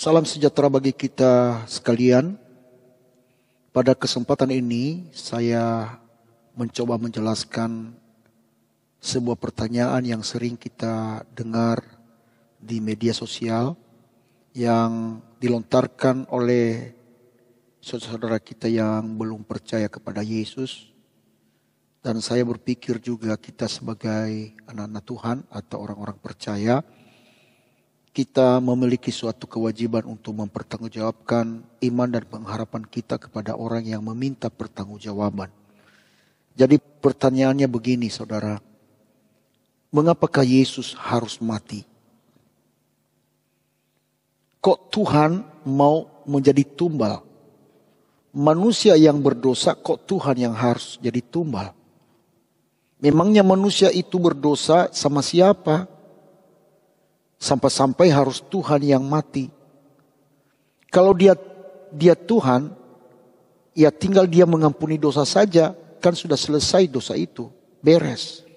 Salam sejahtera bagi kita sekalian. Pada kesempatan ini saya mencoba menjelaskan sebuah pertanyaan yang sering kita dengar di media sosial yang dilontarkan oleh saudara-saudara kita yang belum percaya kepada Yesus. Dan saya berpikir juga kita sebagai anak-anak Tuhan atau orang-orang percaya, kita memiliki suatu kewajiban untuk mempertanggungjawabkan iman dan pengharapan kita kepada orang yang meminta pertanggungjawaban. Jadi pertanyaannya begini saudara, mengapakah Yesus harus mati? Kok Tuhan mau menjadi tumbal? Manusia yang berdosa kok Tuhan yang harus jadi tumbal? Memangnya manusia itu berdosa sama siapa? Sampai-sampai harus Tuhan yang mati. Kalau dia Tuhan, ya tinggal dia mengampuni dosa saja, kan sudah selesai dosa itu, beres.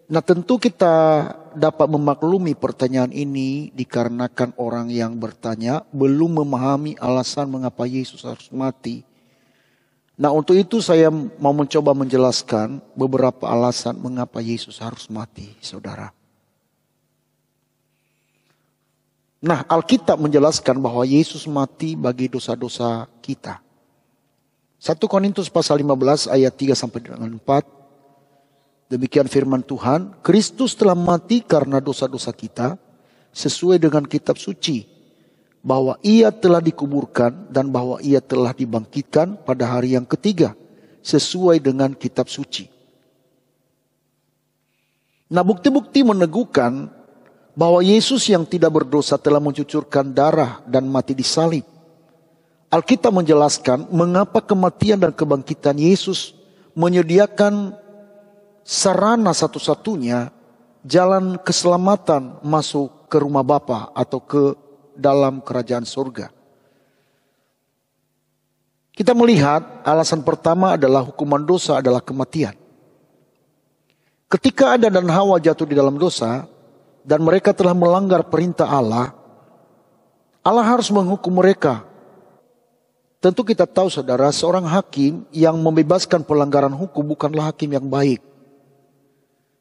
Nah tentu kita dapat memaklumi pertanyaan ini dikarenakan orang yang bertanya belum memahami alasan mengapa Yesus harus mati. Nah untuk itu saya mau mencoba menjelaskan beberapa alasan mengapa Yesus harus mati, saudara. Nah, Alkitab menjelaskan bahwa Yesus mati bagi dosa-dosa kita. 1 Korintus pasal 15 ayat 3 sampai dengan 4. Demikian firman Tuhan, Kristus telah mati karena dosa-dosa kita sesuai dengan kitab suci, bahwa ia telah dikuburkan dan bahwa ia telah dibangkitkan pada hari yang ketiga sesuai dengan kitab suci. Nah, bukti-bukti meneguhkan bahwa Yesus yang tidak berdosa telah mencucurkan darah dan mati di salib. Alkitab menjelaskan mengapa kematian dan kebangkitan Yesus menyediakan sarana satu-satunya jalan keselamatan masuk ke rumah Bapa atau ke dalam kerajaan surga. Kita melihat alasan pertama adalah hukuman dosa adalah kematian. Ketika Adam dan Hawa jatuh di dalam dosa, dan mereka telah melanggar perintah Allah, Allah harus menghukum mereka. Tentu kita tahu saudara, seorang hakim yang membebaskan pelanggaran hukum bukanlah hakim yang baik.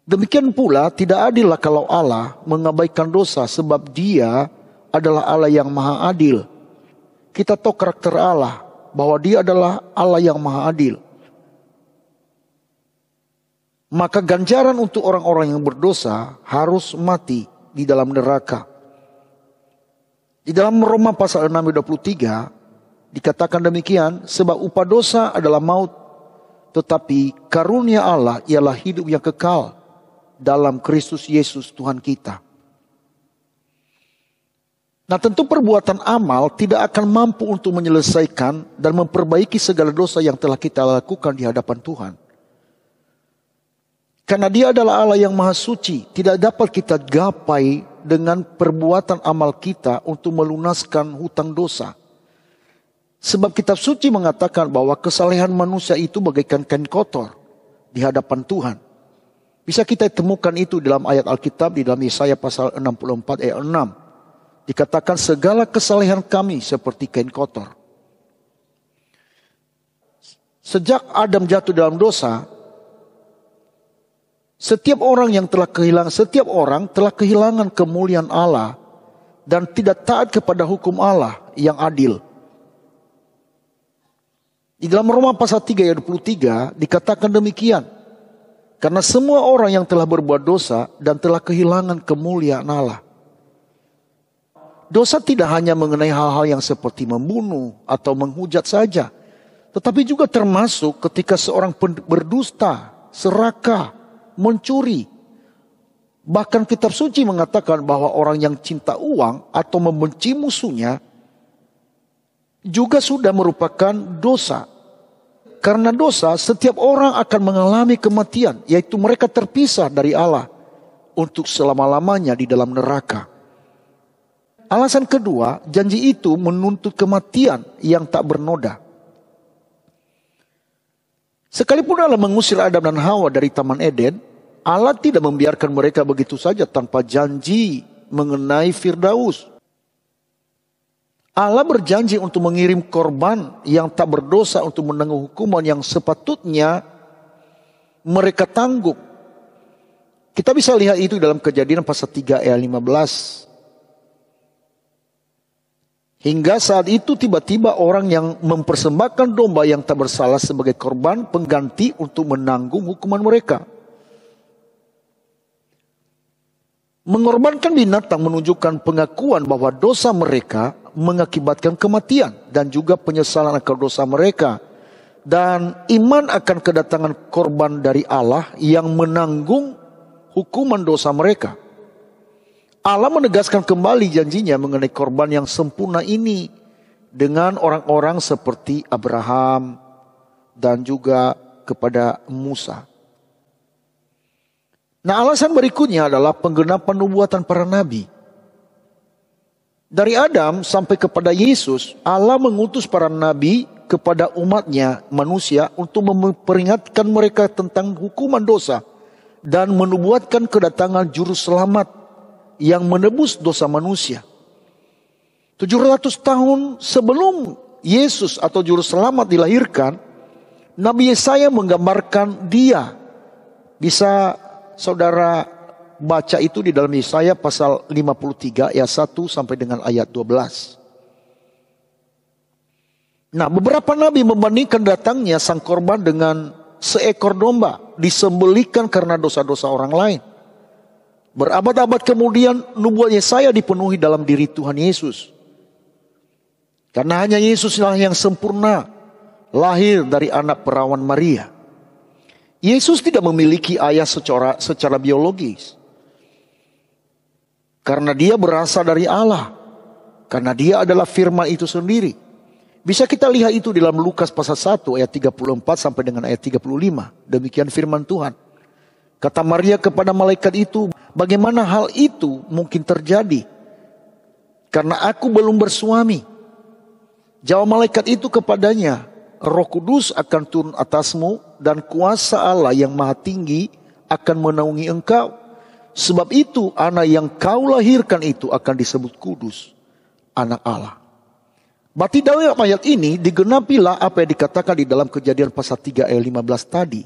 Demikian pula tidak adillah kalau Allah mengabaikan dosa sebab dia adalah Allah yang maha adil. Kita tahu karakter Allah bahwa dia adalah Allah yang maha adil. Maka ganjaran untuk orang-orang yang berdosa harus mati di dalam neraka. Di dalam Roma pasal 6 ayat 23 dikatakan demikian, sebab upah dosa adalah maut, tetapi karunia Allah ialah hidup yang kekal dalam Kristus Yesus Tuhan kita. Nah tentu perbuatan amal tidak akan mampu untuk menyelesaikan dan memperbaiki segala dosa yang telah kita lakukan di hadapan Tuhan. Karena dia adalah Allah yang maha suci, tidak dapat kita gapai dengan perbuatan amal kita untuk melunaskan hutang dosa. Sebab kitab suci mengatakan bahwa kesalehan manusia itu bagaikan kain kotor di hadapan Tuhan. Bisa kita temukan itu dalam ayat Alkitab di dalam Yesaya pasal 64 ayat 6. Dikatakan segala kesalehan kami seperti kain kotor. Sejak Adam jatuh dalam dosa, setiap orang telah kehilangan kemuliaan Allah dan tidak taat kepada hukum Allah yang adil. Di dalam Roma pasal 3 ayat 23 dikatakan demikian. Karena semua orang yang telah berbuat dosa dan telah kehilangan kemuliaan Allah. Dosa tidak hanya mengenai hal-hal yang seperti membunuh atau menghujat saja, tetapi juga termasuk ketika seorang berdusta, serakah, mencuri. Bahkan kitab suci mengatakan bahwa orang yang cinta uang atau membenci musuhnya juga sudah merupakan dosa. Karena dosa setiap orang akan mengalami kematian, yaitu mereka terpisah dari Allah untuk selama-lamanya di dalam neraka. Alasan kedua, janji itu menuntut kematian yang tak bernoda. Sekalipun Allah mengusir Adam dan Hawa dari Taman Eden, Allah tidak membiarkan mereka begitu saja tanpa janji mengenai Firdaus. Allah berjanji untuk mengirim korban yang tak berdosa untuk menanggung hukuman yang sepatutnya mereka tanggung. Kita bisa lihat itu dalam Kejadian pasal 3 ayat 15. Hingga saat itu tiba-tiba orang yang mempersembahkan domba yang tak bersalah sebagai korban pengganti untuk menanggung hukuman mereka. Mengorbankan binatang menunjukkan pengakuan bahwa dosa mereka mengakibatkan kematian dan juga penyesalan akan dosa mereka. Dan iman akan kedatangan korban dari Allah yang menanggung hukuman dosa mereka. Allah menegaskan kembali janjinya mengenai korban yang sempurna ini dengan orang-orang seperti Abraham dan juga kepada Musa. Nah, alasan berikutnya adalah penggenapan nubuatan para nabi. Dari Adam sampai kepada Yesus, Allah mengutus para nabi kepada umatnya manusia untuk memperingatkan mereka tentang hukuman dosa dan menubuatkan kedatangan juru selamat yang menebus dosa manusia. 700 tahun sebelum Yesus atau juru selamat dilahirkan, Nabi Yesaya menggambarkan dia. Bisa saudara baca itu di dalam Yesaya pasal 53 ayat 1 sampai dengan ayat 12. Nah, beberapa nabi membandingkan datangnya sang korban dengan seekor domba disembelihkan karena dosa-dosa orang lain. Berabad-abad kemudian nubuat Yesaya dipenuhi dalam diri Tuhan Yesus. Karena hanya Yesuslah yang sempurna, lahir dari anak perawan Maria. Yesus tidak memiliki ayah secara biologis. Karena dia berasal dari Allah. Karena dia adalah firman itu sendiri. Bisa kita lihat itu di dalam Lukas pasal 1 ayat 34 sampai dengan ayat 35. Demikian firman Tuhan. Kata Maria kepada malaikat itu, bagaimana hal itu mungkin terjadi? Karena aku belum bersuami. Jawab malaikat itu kepadanya, Roh Kudus akan turun atasmu dan kuasa Allah yang maha tinggi akan menaungi engkau. Sebab itu anak yang kau lahirkan itu akan disebut kudus, anak Allah. Berarti dalam ayat ini digenapilah apa yang dikatakan di dalam Kejadian pasal 3 ayat 15 tadi.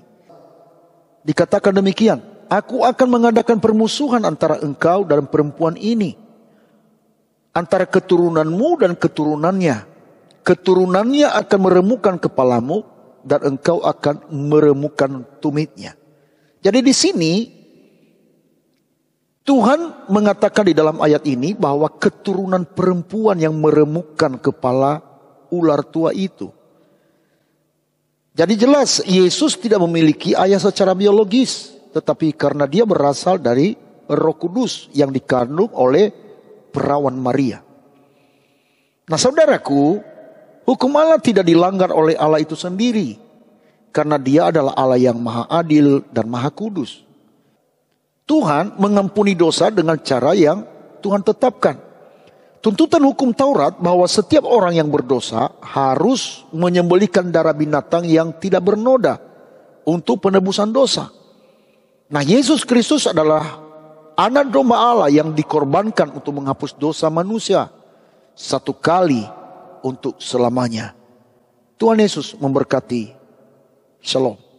Dikatakan demikian, aku akan mengadakan permusuhan antara engkau dan perempuan ini, antara keturunanmu dan keturunannya. Keturunannya akan meremukkan kepalamu dan engkau akan meremukkan tumitnya. Jadi di sini Tuhan mengatakan di dalam ayat ini bahwa keturunan perempuan yang meremukkan kepala ular tua itu. Jadi jelas Yesus tidak memiliki ayah secara biologis, tetapi karena dia berasal dari Roh Kudus yang dikandung oleh perawan Maria. Nah, saudaraku, hukum Allah tidak dilanggar oleh Allah itu sendiri, karena dia adalah Allah yang maha adil dan maha kudus. Tuhan mengampuni dosa dengan cara yang Tuhan tetapkan. Tuntutan hukum Taurat bahwa setiap orang yang berdosa harus menyembelihkan darah binatang yang tidak bernoda untuk penebusan dosa. Nah, Yesus Kristus adalah anak domba Allah yang dikorbankan untuk menghapus dosa manusia satu kali untuk selamanya. Tuhan Yesus memberkati. Shalom.